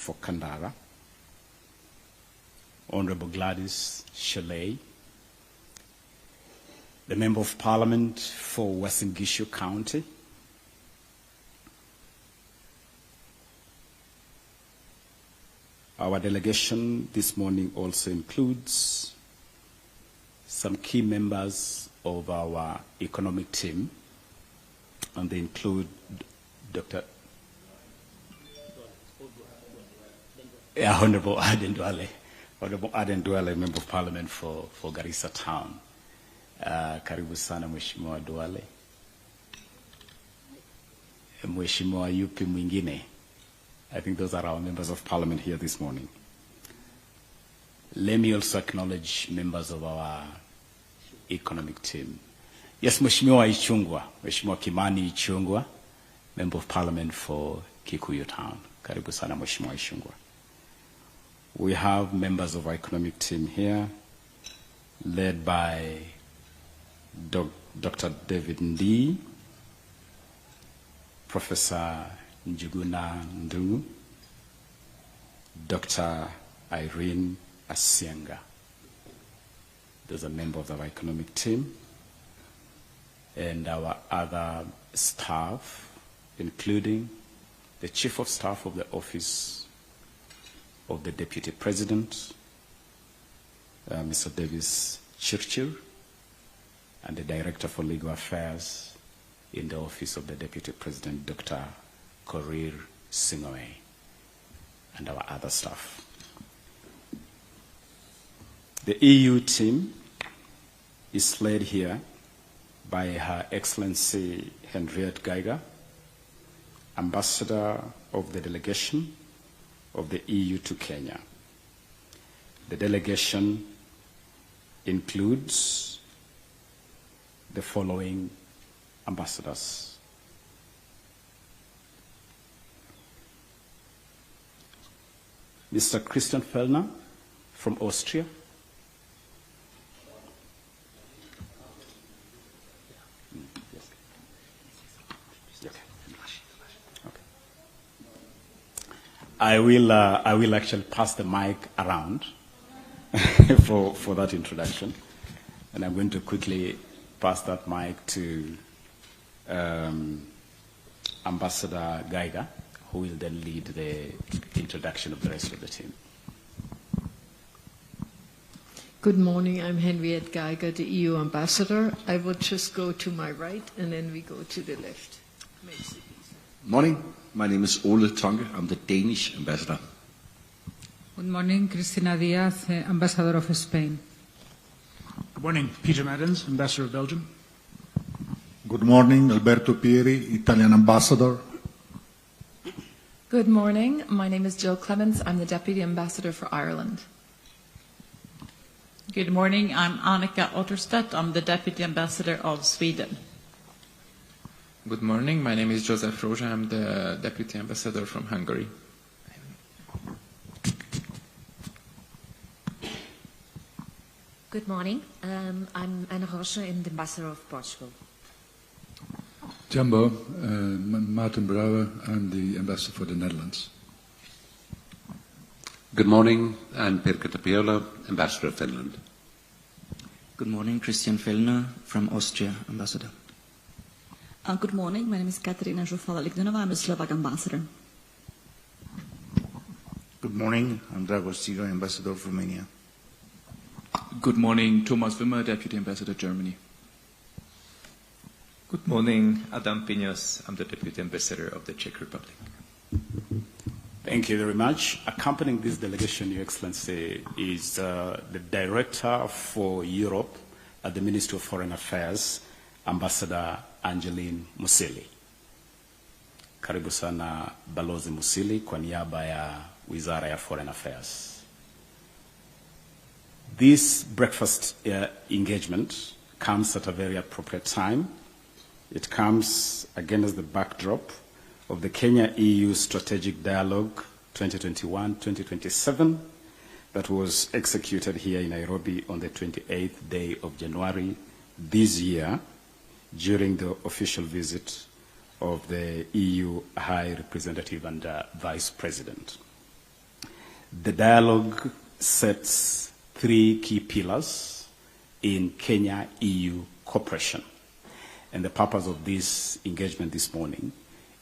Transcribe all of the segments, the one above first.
for Kandara, Honorable Gladys Shelley, the Member of Parliament for Western Gishu County, our delegation this morning also includes some key members of our economic team, and they include Dr. Honorable Aden Duale, Member of Parliament for Garissa Town. Karibu sana Mheshimiwa Duale. Mheshimiwa yupi mwingine? I think those are our members of Parliament here this morning. Let me also acknowledge members of our economic team. Yes, Mheshimiwa Ichungwa, Mheshimiwa Kimani Ichungwa, Member of Parliament for Kikuyu Town. Karibu sana Mheshimiwa Ichungwa. We have members of our economic team here, led by Dr. David Ndi, Professor Njuguna Ndungu, Dr. Irene Asienga. Those are members of our economic team. And our other staff, including the Chief of Staff of the Office of the Deputy President, Mr. Davis Chirchir, and the Director for Legal Affairs in the Office of the Deputy President, Dr. Korir Singoe, and our other staff. The EU team is led here by Her Excellency Henriette Geiger, Ambassador of the delegation of the EU to Kenya. The delegation includes the following ambassadors: Mr. Christian Fellner from Austria, I will actually pass the mic around for that introduction, and I'm going to quickly pass that mic to Ambassador Geiger, who will then lead the introduction of the rest of the team. Good morning. I'm Henriette Geiger, the EU ambassador. I will just go to my right, and then we go to the left. Morning. My name is Ole Tonge. I'm the Danish ambassador. Good morning. Cristina Diaz, ambassador of Spain. Good morning. Peter Maddens, ambassador of Belgium. Good morning. Alberto Pieri, Italian ambassador. Good morning. My name is Jill Clements. I'm the Deputy Ambassador for Ireland. Good morning. I'm Annika Otterstedt. I'm the Deputy Ambassador of Sweden. Good morning. My name is Joseph Roja. I'm the Deputy Ambassador from Hungary. Good morning. I'm Ana Rocha, I'm the Ambassador of Portugal. Jumbo, Martin Brouwer. I'm the Ambassador for the Netherlands. Good morning. I'm Pirkko Tapiola, Ambassador of Finland. Good morning. Christian Fellner from Austria, Ambassador. Good morning. My name is Katerina Žufala-Ligdonova. I'm the Slovak ambassador. Good morning. I'm Dragos Tsiga, Ambassador of Romania. Good morning. Thomas Wimmer, Deputy Ambassador, Germany. Good morning. Adam Piños. I'm the Deputy Ambassador of the Czech Republic. Thank you very much. Accompanying this delegation, Your Excellency, is the Director for Europe at the Ministry of Foreign Affairs, Ambassador Angeline Musili. Karibu sana Balozi Musili kwa niaba ya Wizara ya Foreign Affairs. This breakfast engagement comes at a very appropriate time. It comes again as the backdrop of the Kenya-EU Strategic Dialogue 2021-2027 that was executed here in Nairobi on the 28th day of January this year, during the official visit of the EU High Representative and Vice President. The dialogue sets 3 key pillars in Kenya-EU cooperation. And the purpose of this engagement this morning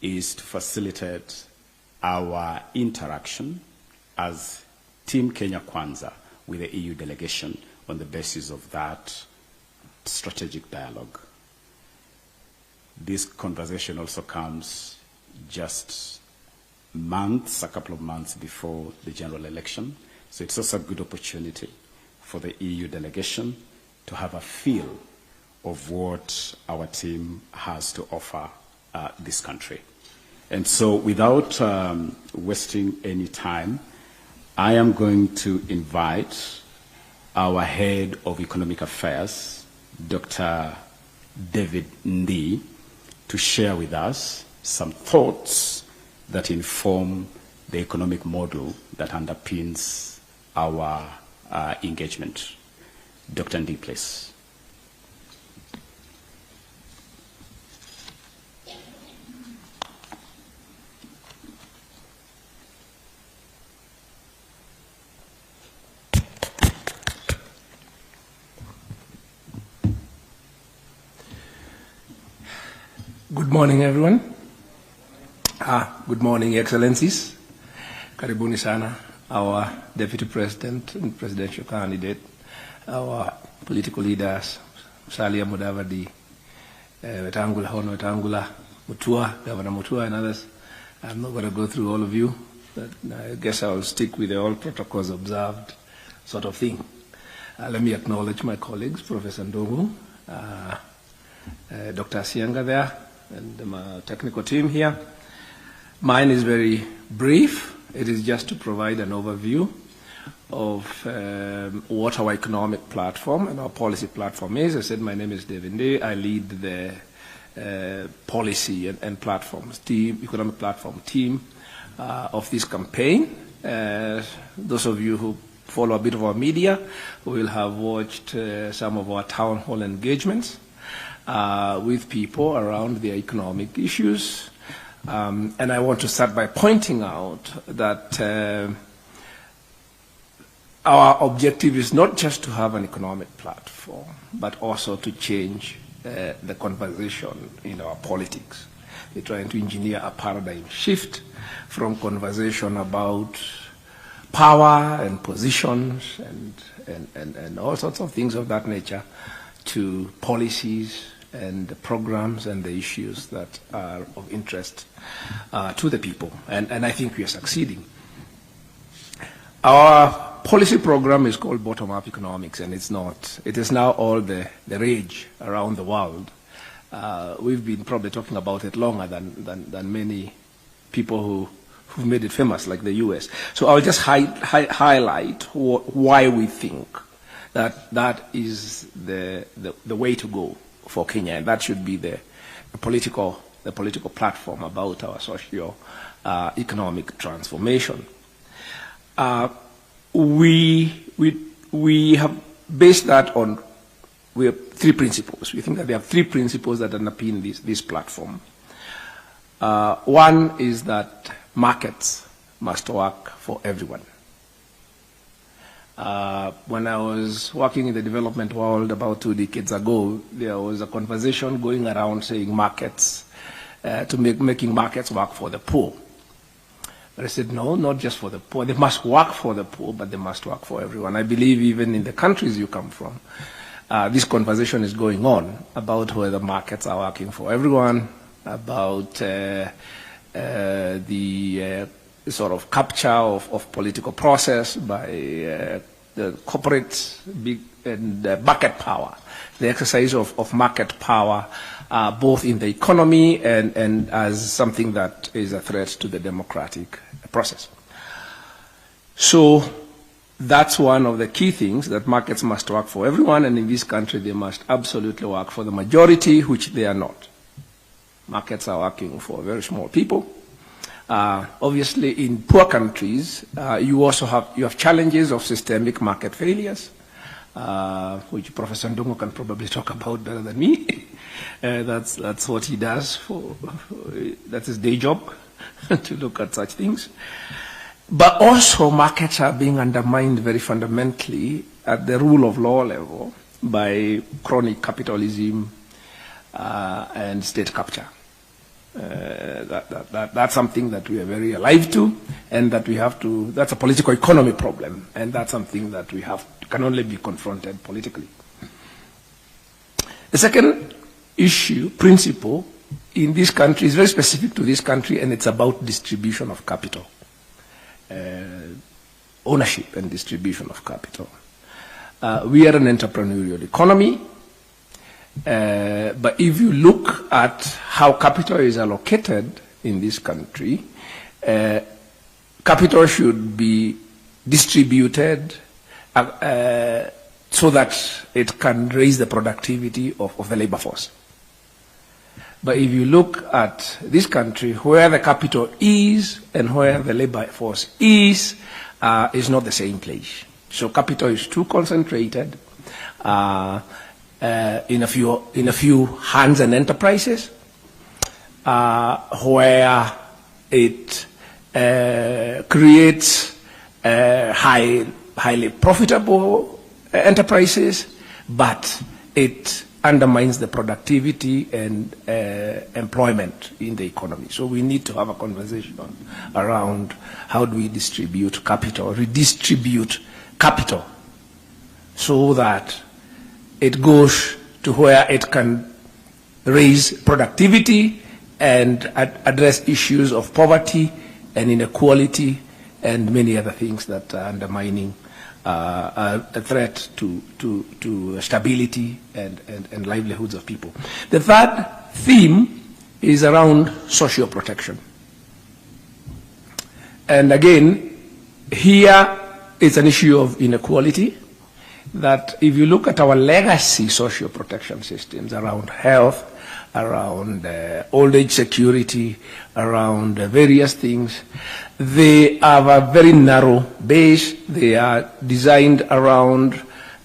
is to facilitate our interaction as Team Kenya Kwanza with the EU delegation on the basis of that strategic dialogue. This conversation also comes just a couple of months before the general election. So it's also a good opportunity for the EU delegation to have a feel of what our team has to offer this country. And so without wasting any time, I am going to invite our head of economic affairs, Dr. David Ndi, to share with us some thoughts that inform the economic model that underpins our engagement. Dr. Ndi, please. Good morning, everyone. Good morning, Excellencies. Karibuni sana, our Deputy President and Presidential Candidate, our political leaders, Musalia Mudavadi, Wetangula, Hono Wetangula, Mutua, Governor Mutua, and others. I'm not going to go through all of you, but I guess I'll stick with the all protocols observed sort of thing. Let me acknowledge my colleagues, Professor Ndongu, Dr. Asianga there, and my technical team here. Mine is very brief. It is just to provide an overview of what our economic platform and our policy platform is. I said my name is David Ndi. I lead the policy and platforms team, economic platform team of this campaign. Those of you who follow a bit of our media will have watched some of our town hall engagements with people around their economic issues. And I want to start by pointing out that our objective is not just to have an economic platform, but also to change the conversation in our politics. We're trying to engineer a paradigm shift from conversation about power and positions and all sorts of things of that nature to policies and the programs and the issues that are of interest to the people. And I think we are succeeding. Our policy program is called bottom-up economics, and it's not. It is now all the rage around the world. We've been probably talking about it longer than many people who've made it famous, like the US. So I'll just highlight why we think that is the way to go for Kenya, and that should be the political platform about our socio-economic transformation. We have based that on we have 3 principles. We think that there are 3 principles that underpin this platform. One is that markets must work for everyone. When I was working in the development world about 2 decades ago, there was a conversation going around saying markets, making markets work for the poor. But I said, no, not just for the poor. They must work for the poor, but they must work for everyone. I believe even in the countries you come from, this conversation is going on about whether markets are working for everyone, about the sort of capture of political process by the corporate big and market power, the exercise of market power, both in the economy and as something that is a threat to the democratic process. So that's one of the key things, that markets must work for everyone, and in this country they must absolutely work for the majority, which they are not. Markets are working for very small people. Obviously, in poor countries, you also have challenges of systemic market failures, which Professor Ndongo can probably talk about better than me. That's what he does that's his day job, to look at such things. But also markets are being undermined very fundamentally at the rule of law level by chronic capitalism and state capture. That's something that we are very alive to, and that we have to, that's a political economy problem, and that's something that we can only be confronted politically. The second issue, principle, in this country is very specific to this country, and it's about distribution of capital. Ownership and distribution of capital. We are an entrepreneurial economy, but if you look at how capital is allocated in this country, capital should be distributed so that it can raise the productivity of the labor force. But if you look at this country, where the capital is and where the labor force is not the same place. So capital is too concentrated in a few hands and enterprises, where it creates highly profitable enterprises, but it undermines the productivity and employment in the economy. So we need to have a conversation around how do we distribute capital, redistribute capital, so that it goes to where it can raise productivity and address issues of poverty and inequality and many other things that are undermining a threat to stability and livelihoods of people. The third theme is around social protection. And again, here it's an issue of inequality, that if you look at our legacy social protection systems around health, around old age security, around various things, they have a very narrow base. They are designed around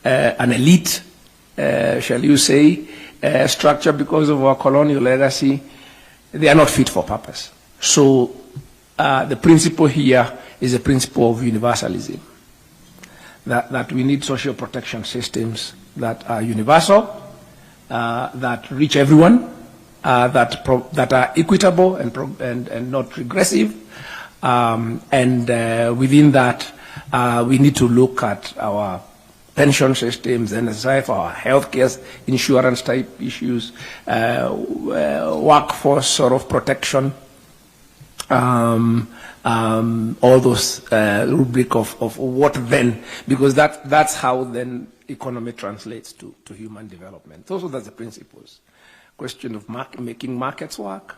an elite, shall you say, structure because of our colonial legacy. They are not fit for purpose. So the principle here is a principle of universalism, that we need social protection systems that are universal, that reach everyone, that are equitable and not regressive. Within that, we need to look at our pension systems and aside for our healthcare insurance type issues, workforce sort of protection, all those rubric of what then, because that's how then economy translates to human development. Those are the principles. Question of making markets work,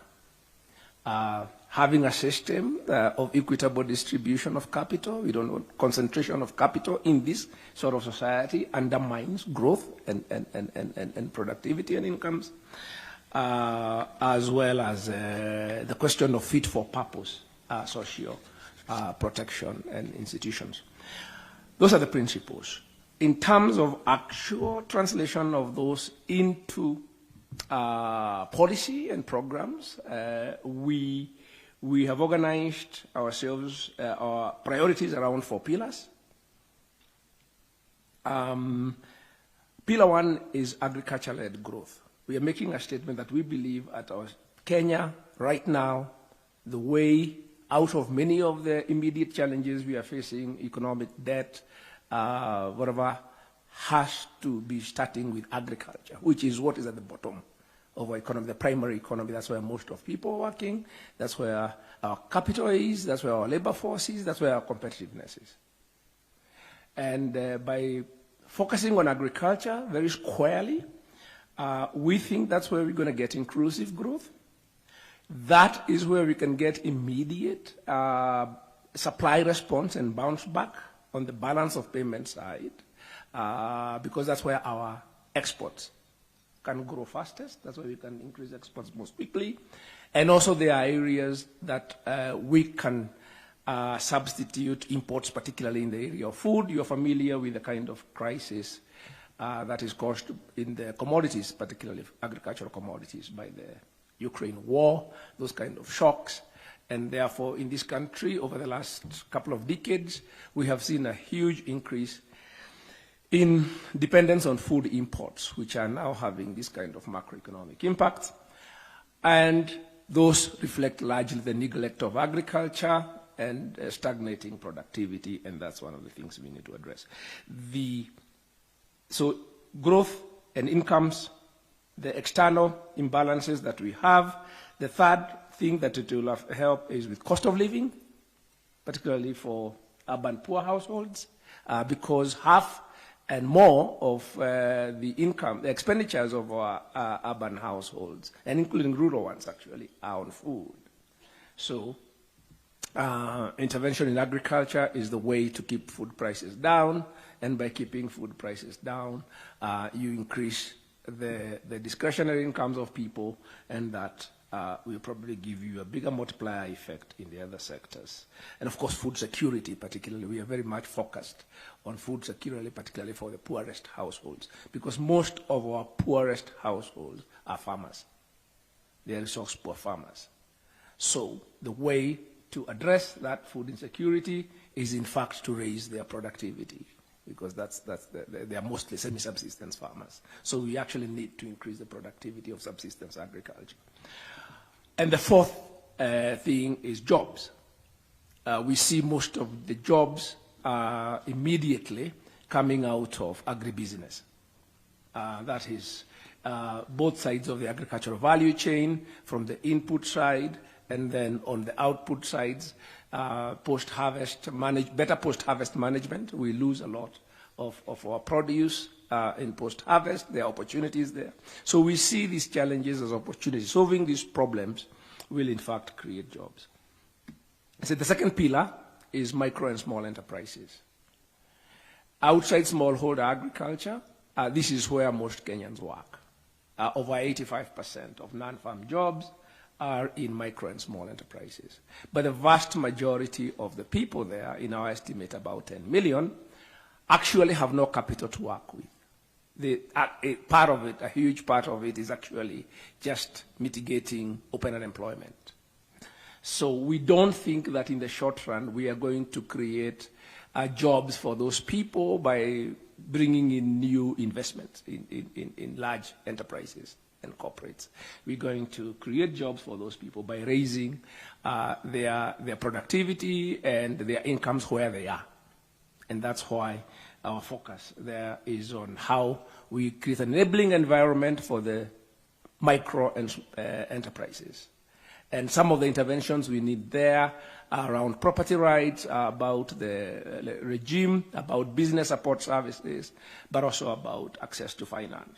having a system of equitable distribution of capital. We don't want concentration of capital in this sort of society undermines growth and productivity and incomes, as well as the question of fit for purpose social protection and institutions. Those are the principles. In terms of actual translation of those into policy and programs, we have organized ourselves, our priorities around 4 pillars. Pillar 1 is agriculture-led growth. We are making a statement that we believe at our Kenya right now, the way out of many of the immediate challenges we are facing, economic debt, whatever, has to be starting with agriculture, which is what is at the bottom of our economy, the primary economy. That's where most of people are working. That's where our capital is. That's where our labor force is. That's where our competitiveness is. And by focusing on agriculture very squarely, we think that's where we're going to get inclusive growth. That is where we can get immediate supply response and bounce back on the balance of payment side, because that's where our exports can grow fastest. That's where we can increase exports most quickly. And also there are areas that we can substitute imports, particularly in the area of food. You're familiar with the kind of crisis that is caused in the commodities, particularly agricultural commodities, by the Ukraine war, those kind of shocks. And therefore, in this country, over the last couple of decades, we have seen a huge increase in dependence on food imports, which are now having this kind of macroeconomic impact. And those reflect largely the neglect of agriculture and stagnating productivity, and that's one of the things we need to address. So growth and incomes, the external imbalances that we have. The third thing that it will help is with cost of living, particularly for urban poor households, because half and more of the income, the expenditures of our urban households, and including rural ones actually, are on food. So intervention in agriculture is the way to keep food prices down, and by keeping food prices down, you increase the discretionary incomes of people, and that will probably give you a bigger multiplier effect in the other sectors. And of course, food security particularly, we are very much focused on food security, particularly for the poorest households, because most of our poorest households are farmers. They are resource poor farmers. So the way to address that food insecurity is in fact to raise their productivity, because they are mostly semi-subsistence farmers. So we actually need to increase the productivity of subsistence agriculture. And the fourth thing is jobs. We see most of the jobs immediately coming out of agribusiness. That is both sides of the agricultural value chain, from the input side and then on the output sides, post-harvest better post-harvest management. We lose a lot of our produce in post-harvest. There are opportunities there. So we see these challenges as opportunities. Solving these problems will, in fact, create jobs. So the second pillar is micro and small enterprises. Outside smallholder agriculture, this is where most Kenyans work. Over 85% of non-farm jobs are in micro and small enterprises. But the vast majority of the people there, in our estimate about 10 million, actually have no capital to work with. A huge part of it is actually just mitigating open unemployment. So we don't think that in the short run we are going to create jobs for those people by bringing in new investments in large enterprises and corporates. We're going to create jobs for those people by raising their productivity and their incomes where they are. And that's why our focus there is on how we create an enabling environment for the micro and enterprises. And some of the interventions we need there are around property rights, about the regime, about business support services, but also about access to finance.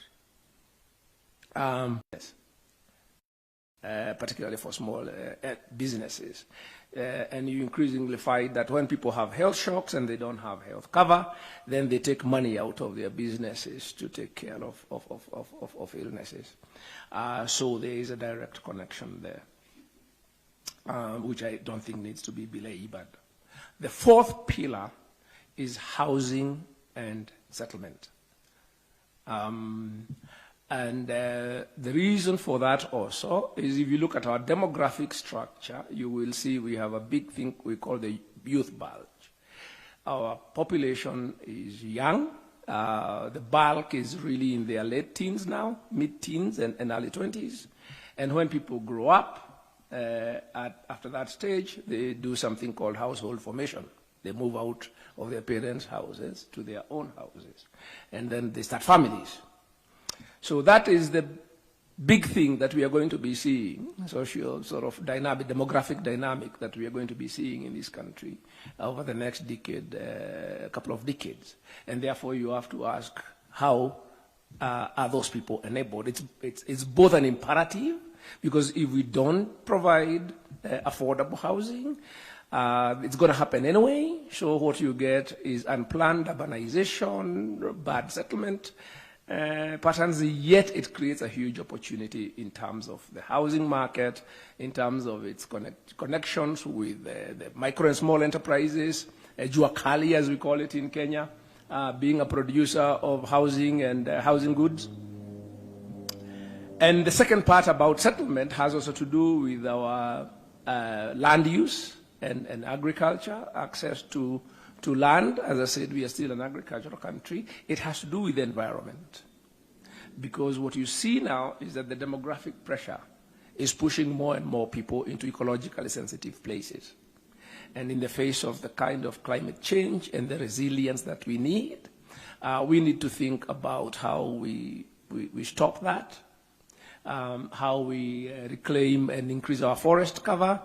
Particularly for small businesses. And you increasingly find that when people have health shocks and they don't have health cover, then they take money out of their businesses to take care of illnesses. So there is a direct connection there, which I don't think needs to be belabored. The fourth pillar is housing and settlement. And the reason for that also is, if you look at our demographic structure, you will see we have a big thing we call the youth bulge. Our population is young. The bulk is really in their late teens now, mid-teens and early 20s. And when people grow up, after that stage, they do something called household formation. They move out of their parents' houses to their own houses. And then they start families. So that is the big thing that we are going to be seeing, social sort of dynamic, demographic dynamic that we are going to be seeing in this country over the next decade, couple of decades. And therefore you have to ask, how are those people enabled? It's both an imperative, because if we don't provide affordable housing, it's going to happen anyway. So what you get is unplanned urbanization, bad settlement patterns, yet it creates a huge opportunity in terms of the housing market, in terms of its connections with the micro and small enterprises, Jua Kali, as we call it in Kenya, being a producer of housing and housing goods. And the second part about settlement has also to do with our land use and agriculture, access to land. As I said, we are still an agricultural country. It has to do with the environment. Because what you see now is that the demographic pressure is pushing more and more people into ecologically sensitive places. And in the face of the kind of climate change and the resilience that we need to think about how we stop that, how we reclaim and increase our forest cover,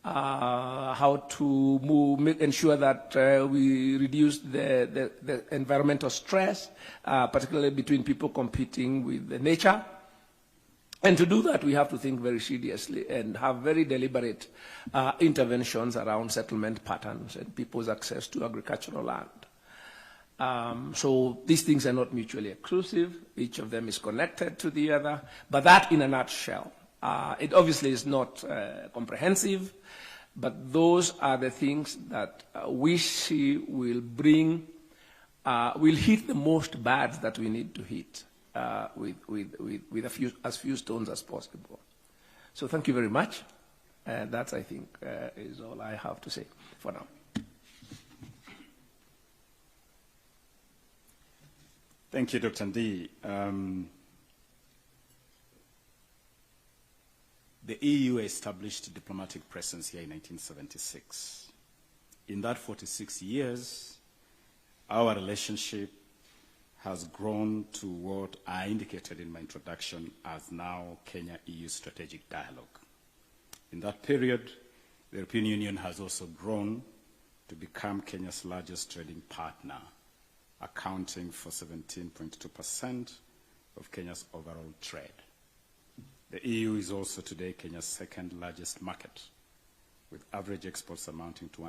how to ensure that we reduce the environmental stress, particularly between people competing with the nature. And to do that, we have to think very seriously and have very deliberate interventions around settlement patterns and people's access to agricultural land. So these things are not mutually exclusive. Each of them is connected to the other. But that in a nutshell. It obviously is not comprehensive, but those are the things that we see will hit the most birds that we need to hit with as few stones as possible. So thank you very much. That, I think, is all I have to say for now. Thank you, Dr. Ndi. The EU established a diplomatic presence here in 1976. In that 46 years, our relationship has grown to what I indicated in my introduction as now Kenya-EU strategic dialogue. In that period, the European Union has also grown to become Kenya's largest trading partner, accounting for 17.2% of Kenya's overall trade. The EU is also today Kenya's second largest market, with average exports amounting to